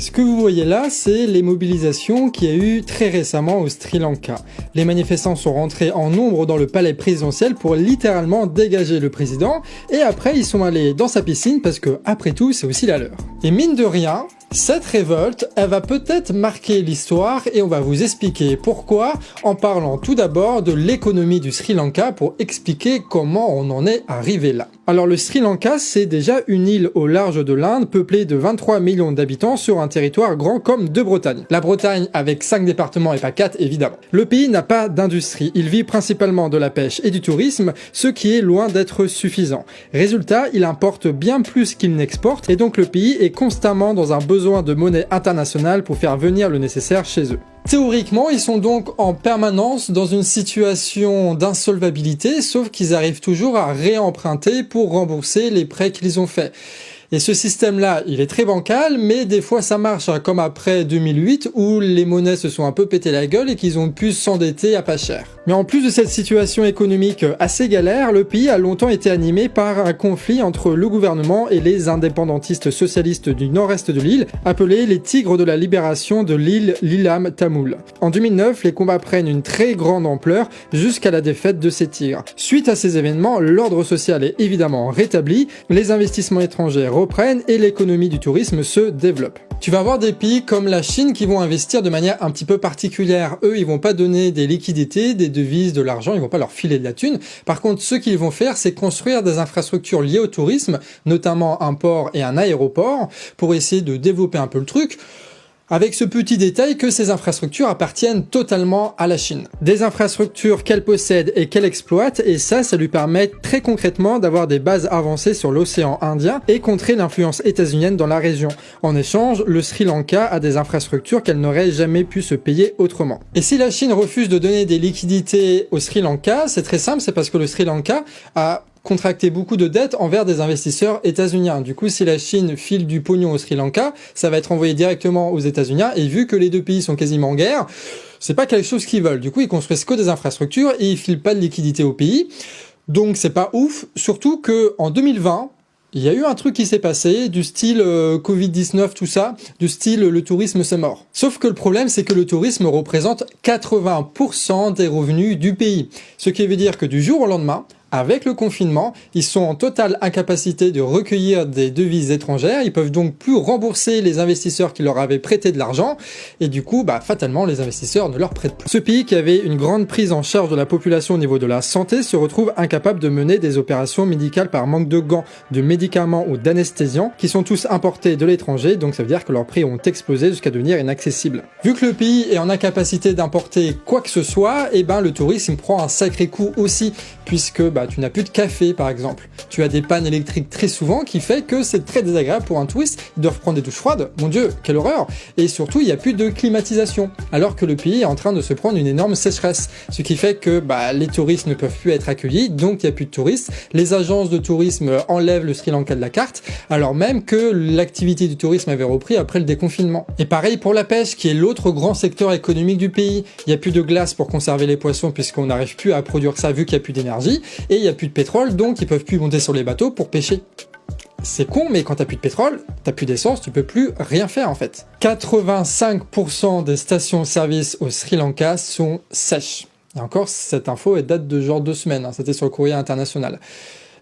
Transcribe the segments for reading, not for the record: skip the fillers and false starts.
Ce que vous voyez là, c'est les mobilisations qu'il y a eu très récemment au Sri Lanka. Les manifestants sont rentrés en nombre dans le palais présidentiel pour littéralement dégager le président, et après ils sont allés dans sa piscine parce que, après tout, c'est aussi la leur. Et mine de rien, cette révolte, elle va peut-être marquer l'histoire et on va vous expliquer pourquoi en parlant tout d'abord de l'économie du Sri Lanka pour expliquer comment on en est arrivé là. Alors le Sri Lanka, c'est déjà une île au large de l'Inde peuplée de 23 millions d'habitants sur un territoire grand comme de Bretagne. La Bretagne avec 5 départements et pas 4 évidemment. Le pays n'a pas d'industrie, il vit principalement de la pêche et du tourisme, ce qui est loin d'être suffisant. Résultat, il importe bien plus qu'il n'exporte et donc le pays est constamment dans un besoin de monnaie internationale pour faire venir le nécessaire chez eux. Théoriquement, ils sont donc en permanence dans une situation d'insolvabilité, sauf qu'ils arrivent toujours à réemprunter pour rembourser les prêts qu'ils ont faits. Et ce système-là, il est très bancal, mais des fois ça marche, hein, comme après 2008 où les monnaies se sont un peu pété la gueule et qu'ils ont pu s'endetter à pas cher. Mais en plus de cette situation économique assez galère, le pays a longtemps été animé par un conflit entre le gouvernement et les indépendantistes socialistes du nord-est de l'île, appelés les Tigres de la libération de l'île Lilam Tamoul. En 2009, les combats prennent une très grande ampleur jusqu'à la défaite de ces tigres. Suite à ces événements, l'ordre social est évidemment rétabli, les investissements étrangers reprennent et l'économie du tourisme se développe. Tu vas avoir des pays comme la Chine qui vont investir de manière un petit peu particulière. Eux, ils vont pas donner des liquidités, des devises, de l'argent, ils vont pas leur filer de la thune. Par contre, ce qu'ils vont faire, c'est construire des infrastructures liées au tourisme, notamment un port et un aéroport, pour essayer de développer un peu le truc. Avec ce petit détail que ces infrastructures appartiennent totalement à la Chine. Des infrastructures qu'elle possède et qu'elle exploite, et ça lui permet très concrètement d'avoir des bases avancées sur l'océan Indien et contrer l'influence états-unienne dans la région. En échange, le Sri Lanka a des infrastructures qu'elle n'aurait jamais pu se payer autrement. Et si la Chine refuse de donner des liquidités au Sri Lanka, c'est très simple, c'est parce que le Sri Lanka a contracter beaucoup de dettes envers des investisseurs états-uniens. Du coup, si la Chine file du pognon au Sri Lanka, ça va être envoyé directement aux États-Unis et vu que les deux pays sont quasiment en guerre, c'est pas quelque chose qu'ils veulent. Du coup, ils construisent que des infrastructures et ils filent pas de liquidité au pays. Donc c'est pas ouf, surtout que en 2020, il y a eu un truc qui s'est passé, du style Covid-19, tout ça, du style le tourisme c'est mort. Sauf que le problème, c'est que le tourisme représente 80% des revenus du pays. Ce qui veut dire que du jour au lendemain, avec le confinement, ils sont en totale incapacité de recueillir des devises étrangères, ils peuvent donc plus rembourser les investisseurs qui leur avaient prêté de l'argent, et du coup, fatalement, les investisseurs ne leur prêtent plus. Ce pays qui avait une grande prise en charge de la population au niveau de la santé se retrouve incapable de mener des opérations médicales par manque de gants, de médicaments ou d'anesthésiants, qui sont tous importés de l'étranger, donc ça veut dire que leurs prix ont explosé jusqu'à devenir inaccessibles. Vu que le pays est en incapacité d'importer quoi que ce soit, le tourisme prend un sacré coup aussi, puisque tu n'as plus de café par exemple. Tu as des pannes électriques très souvent qui fait que c'est très désagréable pour un touriste, ils doivent prendre des douches froides, mon dieu, quelle horreur. Et surtout, il n'y a plus de climatisation, alors que le pays est en train de se prendre une énorme sécheresse, ce qui fait que les touristes ne peuvent plus être accueillis, donc il n'y a plus de touristes, les agences de tourisme enlèvent le Sri Lanka de la carte, alors même que l'activité du tourisme avait repris après le déconfinement. Et pareil pour la pêche, qui est l'autre grand secteur économique du pays, il n'y a plus de glace pour conserver les poissons puisqu'on n'arrive plus à produire ça vu qu'il n'y a plus d'énergie, et il n'y a plus de pétrole, donc ils peuvent plus monter sur les bateaux pour pêcher. C'est con, mais quand t'as plus de pétrole, t'as plus d'essence, tu peux plus rien faire en fait. 85% des stations-service au Sri Lanka sont sèches. Et encore, cette info, elle date de genre 2 semaines, c'était sur le courrier international.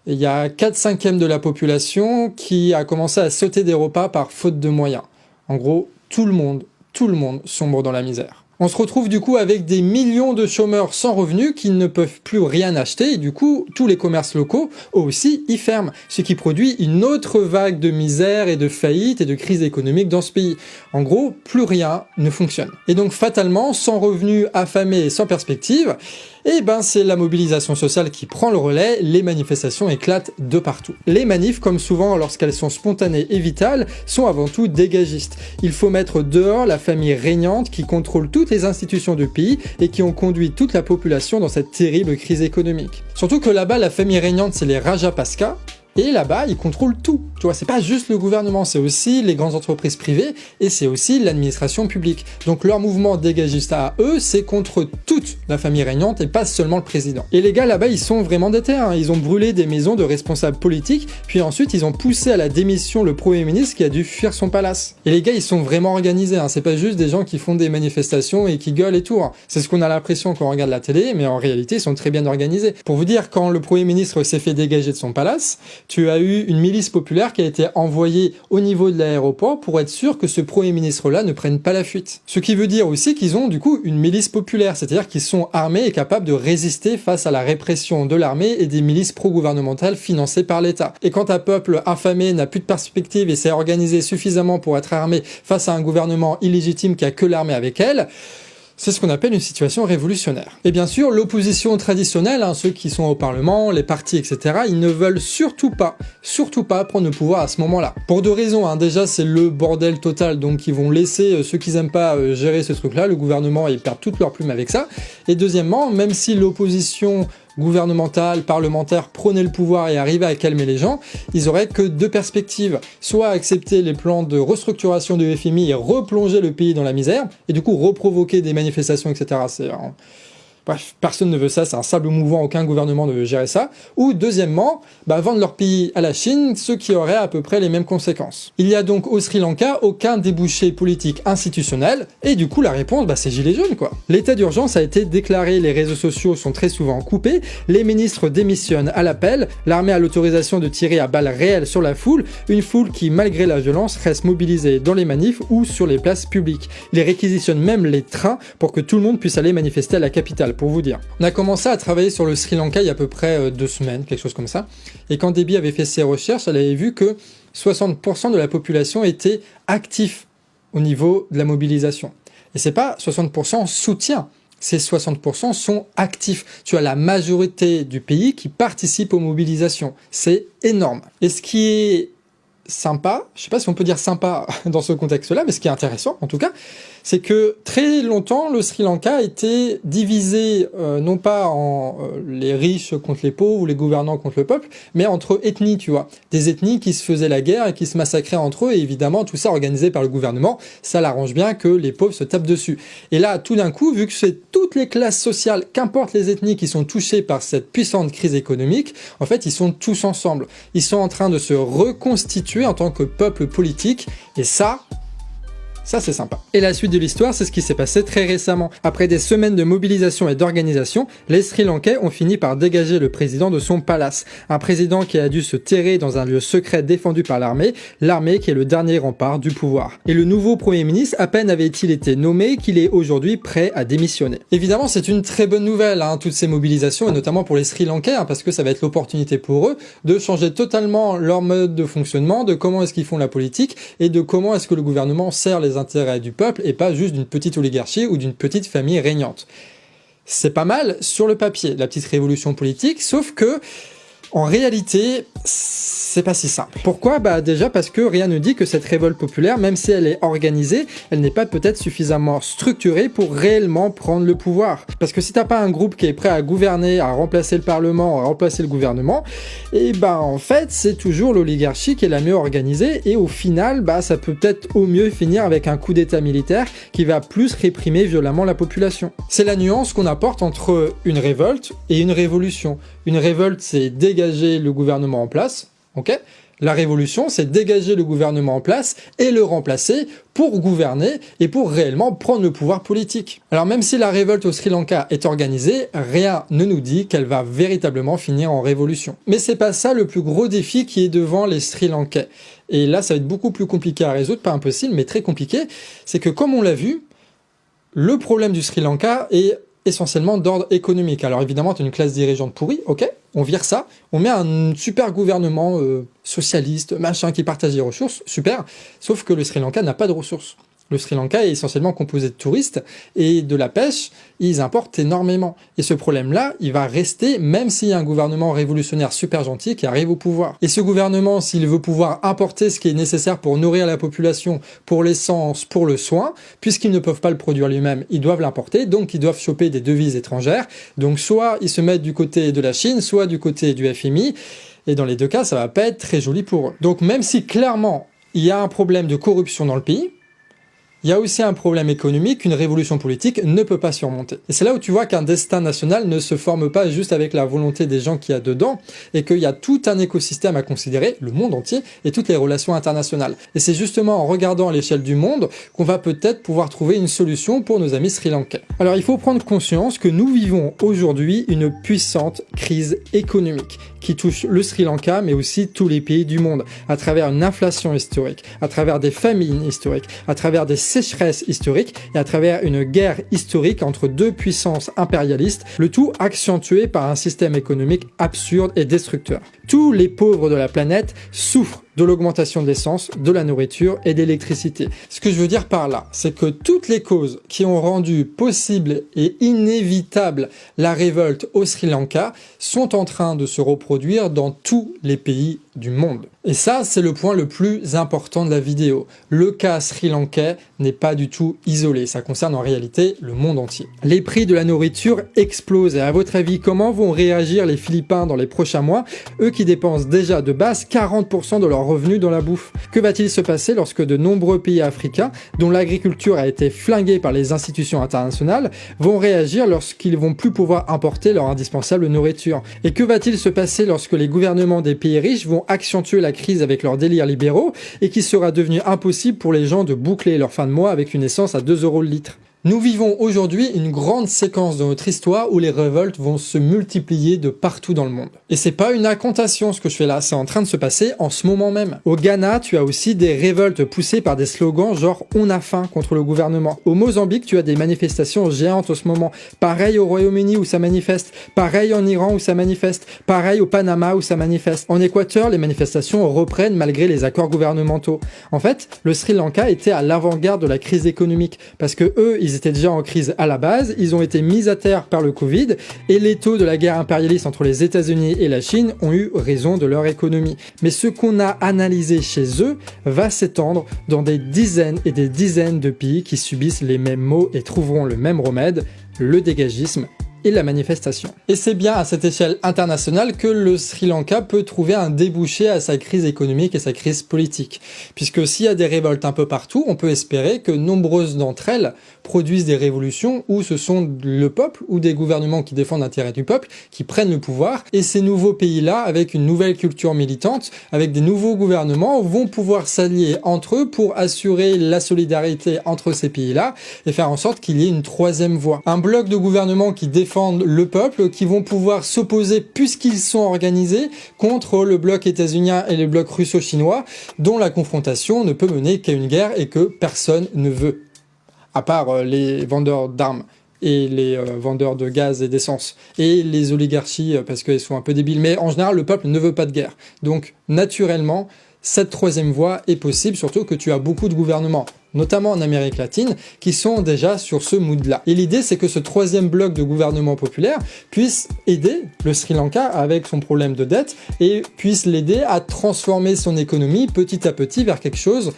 Il y a 4/5 de la population qui a commencé à sauter des repas par faute de moyens. En gros, tout le monde sombre dans la misère. On se retrouve du coup avec des millions de chômeurs sans revenus qui ne peuvent plus rien acheter et du coup tous les commerces locaux eux aussi y ferment, ce qui produit une autre vague de misère et de faillite et de crise économique dans ce pays. En gros, plus rien ne fonctionne. Et donc fatalement, sans revenus, affamés et sans perspective, c'est la mobilisation sociale qui prend le relais, les manifestations éclatent de partout. Les manifs, comme souvent lorsqu'elles sont spontanées et vitales, sont avant tout dégagistes. Il faut mettre dehors la famille régnante qui contrôle toutes les institutions du pays et qui ont conduit toute la population dans cette terrible crise économique. Surtout que là-bas, la famille régnante, c'est les Rajapaksa, et là-bas, ils contrôlent tout tu vois, c'est pas juste le gouvernement, c'est aussi les grandes entreprises privées et c'est aussi l'administration publique. Donc leur mouvement dégagiste à eux, c'est contre toute la famille régnante et pas seulement le président. Et les gars là-bas, ils sont vraiment déter, hein. Ils ont brûlé des maisons de responsables politiques, puis ensuite ils ont poussé à la démission le Premier ministre qui a dû fuir son palace. Et les gars, ils sont vraiment organisés, hein. C'est pas juste des gens qui font des manifestations et qui gueulent et tout, hein. C'est ce qu'on a l'impression quand on regarde la télé, mais en réalité, ils sont très bien organisés. Pour vous dire, quand le Premier ministre s'est fait dégager de son palace, tu as eu une milice populaire qui a été envoyée au niveau de l'aéroport pour être sûr que ce Premier ministre-là ne prenne pas la fuite. Ce qui veut dire aussi qu'ils ont du coup une milice populaire, c'est-à-dire qu'ils sont armés et capables de résister face à la répression de l'armée et des milices pro-gouvernementales financées par l'État. Et quand un peuple affamé n'a plus de perspective et s'est organisé suffisamment pour être armé face à un gouvernement illégitime qui a que l'armée avec elle, c'est ce qu'on appelle une situation révolutionnaire. Et bien sûr, l'opposition traditionnelle, hein, ceux qui sont au Parlement, les partis, etc., ils ne veulent surtout pas prendre le pouvoir à ce moment-là. Pour deux raisons, hein. Déjà, c'est le bordel total, donc ils vont laisser ceux qui n'aiment pas gérer ce truc-là, le gouvernement, ils perdent toute leur plume avec ça. Et deuxièmement, même si l'opposition gouvernementale, parlementaire prenait le pouvoir et arrivait à calmer les gens, ils auraient que deux perspectives. Soit accepter les plans de restructuration du FMI et replonger le pays dans la misère, et du coup reprovoquer des manifestations, etc. Bref, personne ne veut ça, c'est un sable mouvant, aucun gouvernement ne veut gérer ça. Ou deuxièmement, vendre leur pays à la Chine, ce qui aurait à peu près les mêmes conséquences. Il y a donc au Sri Lanka aucun débouché politique institutionnel, et du coup la réponse, c'est gilets jaunes quoi. L'état d'urgence a été déclaré, les réseaux sociaux sont très souvent coupés, les ministres démissionnent à l'appel, l'armée a l'autorisation de tirer à balles réelles sur la foule, une foule qui malgré la violence reste mobilisée dans les manifs ou sur les places publiques. Ils réquisitionnent même les trains pour que tout le monde puisse aller manifester à la capitale. Pour vous dire. On a commencé à travailler sur le Sri Lanka il y a à peu près 2 semaines, quelque chose comme ça, et quand Debbie avait fait ses recherches, elle avait vu que 60% de la population était actif au niveau de la mobilisation. Et c'est pas 60% soutien, ces 60% sont actifs. Tu as la majorité du pays qui participe aux mobilisations. C'est énorme. Et ce qui est sympa, je sais pas si on peut dire sympa dans ce contexte-là, mais ce qui est intéressant en tout cas, c'est que très longtemps le Sri Lanka était divisé non pas en les riches contre les pauvres ou les gouvernants contre le peuple, mais entre ethnies, tu vois, des ethnies qui se faisaient la guerre et qui se massacraient entre eux, et évidemment tout ça organisé par le gouvernement, ça l'arrange bien que les pauvres se tapent dessus. Et là tout d'un coup, vu que c'est toutes les classes sociales, qu'importe les ethnies qui sont touchées par cette puissante crise économique, en fait ils sont tous ensemble, ils sont en train de se reconstituer en tant que peuple politique, et ça c'est sympa. Et la suite de l'histoire, c'est ce qui s'est passé très récemment. Après des semaines de mobilisation et d'organisation, les Sri Lankais ont fini par dégager le président de son palace. Un président qui a dû se terrer dans un lieu secret défendu par l'armée qui est le dernier rempart du pouvoir. Et le nouveau Premier ministre, à peine avait-il été nommé qu'il est aujourd'hui prêt à démissionner. Évidemment, c'est une très bonne nouvelle, hein, toutes ces mobilisations, et notamment pour les Sri Lankais, hein, parce que ça va être l'opportunité pour eux de changer totalement leur mode de fonctionnement, de comment est-ce qu'ils font la politique, et de comment est-ce que le gouvernement sert les intérêts du peuple et pas juste d'une petite oligarchie ou d'une petite famille régnante. C'est pas mal sur le papier, la petite révolution politique, sauf que en réalité, c'est pas si simple. Pourquoi ? Déjà parce que rien ne dit que cette révolte populaire, même si elle est organisée, elle n'est pas peut-être suffisamment structurée pour réellement prendre le pouvoir. Parce que si t'as pas un groupe qui est prêt à gouverner, à remplacer le Parlement, à remplacer le gouvernement, en fait, c'est toujours l'oligarchie qui est la mieux organisée, et au final, ça peut peut-être au mieux finir avec un coup d'état militaire qui va plus réprimer violemment la population. C'est la nuance qu'on apporte entre une révolte et une révolution. Une révolte, c'est dégager le gouvernement en place, ok ? La révolution, c'est dégager le gouvernement en place et le remplacer pour gouverner et pour réellement prendre le pouvoir politique. Alors même si la révolte au Sri Lanka est organisée, rien ne nous dit qu'elle va véritablement finir en révolution. Mais c'est pas ça le plus gros défi qui est devant les Sri Lankais. Et là, ça va être beaucoup plus compliqué à résoudre, pas impossible, mais très compliqué. C'est que comme on l'a vu, le problème du Sri Lanka est essentiellement d'ordre économique. Alors évidemment, tu as une classe dirigeante pourrie, ok, on vire ça, on met un super gouvernement socialiste, machin, qui partage les ressources, super, sauf que le Sri Lanka n'a pas de ressources. Le Sri Lanka est essentiellement composé de touristes et de la pêche, ils importent énormément. Et ce problème-là, il va rester même s'il y a un gouvernement révolutionnaire super gentil qui arrive au pouvoir. Et ce gouvernement, s'il veut pouvoir importer ce qui est nécessaire pour nourrir la population, pour l'essence, pour le soin, puisqu'ils ne peuvent pas le produire lui-même, ils doivent l'importer, donc ils doivent choper des devises étrangères. Donc soit ils se mettent du côté de la Chine, soit du côté du FMI. Et dans les deux cas, ça va pas être très joli pour eux. Donc même si clairement, il y a un problème de corruption dans le pays, il y a aussi un problème économique qu'une révolution politique ne peut pas surmonter. Et c'est là où tu vois qu'un destin national ne se forme pas juste avec la volonté des gens qu'il y a dedans, et qu'il y a tout un écosystème à considérer, le monde entier, et toutes les relations internationales. Et c'est justement en regardant à l'échelle du monde qu'on va peut-être pouvoir trouver une solution pour nos amis sri-lankais. Alors il faut prendre conscience que nous vivons aujourd'hui une puissante crise économique qui touche le Sri Lanka, mais aussi tous les pays du monde, à travers une inflation historique, à travers des famines historiques, à travers des sécheresse historique et à travers une guerre historique entre deux puissances impérialistes, le tout accentué par un système économique absurde et destructeur. Tous les pauvres de la planète souffrent de l'augmentation de l'essence, de la nourriture et d'électricité. Ce que je veux dire par là, c'est que toutes les causes qui ont rendu possible et inévitable la révolte au Sri Lanka sont en train de se reproduire dans tous les pays du monde. Et ça, c'est le point le plus important de la vidéo. Le cas sri-lankais n'est pas du tout isolé, ça concerne en réalité le monde entier. Les prix de la nourriture explosent et à votre avis, comment vont réagir les Philippins dans les prochains mois, eux qui dépensent déjà de base 40% de leurs revenus dans la bouffe? Que va-t-il se passer lorsque de nombreux pays africains, dont l'agriculture a été flinguée par les institutions internationales, vont réagir lorsqu'ils vont plus pouvoir importer leur indispensable nourriture? Et que va-t-il se passer lorsque les gouvernements des pays riches vont accentuer la crise avec leurs délires libéraux et qu'il sera devenu impossible pour les gens de boucler leur fin de mois avec une essence à 2 € le litre? Nous vivons aujourd'hui une grande séquence de notre histoire où les révoltes vont se multiplier de partout dans le monde. Et c'est pas une incantation ce que je fais là, c'est en train de se passer en ce moment même. Au Ghana, tu as aussi des révoltes poussées par des slogans genre « on a faim » contre le gouvernement. Au Mozambique, tu as des manifestations géantes en ce moment. Pareil au Royaume-Uni où ça manifeste. Pareil en Iran où ça manifeste. Pareil au Panama où ça manifeste. En Équateur, les manifestations reprennent malgré les accords gouvernementaux. En fait, le Sri Lanka était à l'avant-garde de la crise économique parce que eux, ils étaient déjà en crise à la base, ils ont été mis à terre par le Covid et les taux de la guerre impérialiste entre les États-Unis et la Chine ont eu raison de leur économie. Mais ce qu'on a analysé chez eux va s'étendre dans des dizaines et des dizaines de pays qui subissent les mêmes maux et trouveront le même remède, le dégagisme et la manifestation. Et c'est bien à cette échelle internationale que le Sri Lanka peut trouver un débouché à sa crise économique et sa crise politique. Puisque s'il y a des révoltes un peu partout, on peut espérer que nombreuses d'entre elles produisent des révolutions où ce sont le peuple ou des gouvernements qui défendent l'intérêt du peuple qui prennent le pouvoir, et ces nouveaux pays-là, avec une nouvelle culture militante, avec des nouveaux gouvernements, vont pouvoir s'allier entre eux pour assurer la solidarité entre ces pays-là et faire en sorte qu'il y ait une troisième voie. Un bloc de gouvernements qui défendent le peuple, qui vont pouvoir s'opposer, puisqu'ils sont organisés, contre le bloc états-unien et le bloc russo-chinois, dont la confrontation ne peut mener qu'à une guerre et que personne ne veut. À part les vendeurs d'armes et les vendeurs de gaz et d'essence, et les oligarchies parce qu'elles sont un peu débiles, mais en général le peuple ne veut pas de guerre. Donc naturellement, cette troisième voie est possible, surtout que tu as beaucoup de gouvernements, notamment en Amérique latine, qui sont déjà sur ce mood-là. Et l'idée, c'est que ce troisième bloc de gouvernement populaire puisse aider le Sri Lanka avec son problème de dette et puisse l'aider à transformer son économie petit à petit vers quelque chose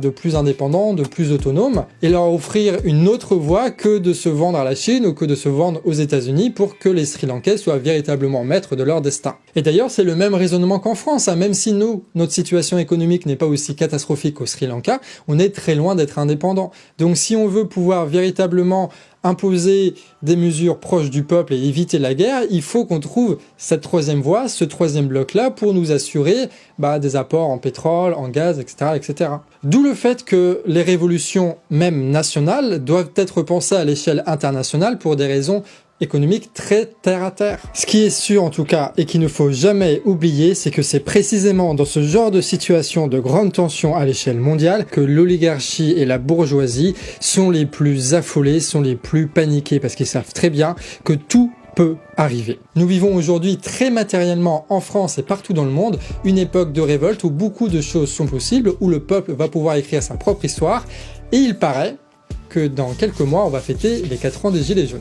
de plus indépendant, de plus autonome, et leur offrir une autre voie que de se vendre à la Chine ou que de se vendre aux États-Unis pour que les Sri Lankais soient véritablement maîtres de leur destin. Et d'ailleurs, c'est le même raisonnement qu'en France, même si notre situation économique n'est pas aussi catastrophique au Sri Lanka, on est très loin d'être indépendant. Donc si on veut pouvoir véritablement imposer des mesures proches du peuple et éviter la guerre, il faut qu'on trouve cette troisième voie, ce troisième bloc-là, pour nous assurer des apports en pétrole, en gaz, etc., etc. D'où le fait que les révolutions, même nationales, doivent être pensées à l'échelle internationale pour des raisons économique très terre à terre. Ce qui est sûr en tout cas et qu'il ne faut jamais oublier, c'est que c'est précisément dans ce genre de situation de grande tension à l'échelle mondiale que l'oligarchie et la bourgeoisie sont les plus affolés, sont les plus paniqués, parce qu'ils savent très bien que tout peut arriver. Nous vivons aujourd'hui très matériellement en France et partout dans le monde une époque de révolte où beaucoup de choses sont possibles, où le peuple va pouvoir écrire sa propre histoire, et il paraît que dans quelques mois on va fêter les 4 ans des Gilets jaunes.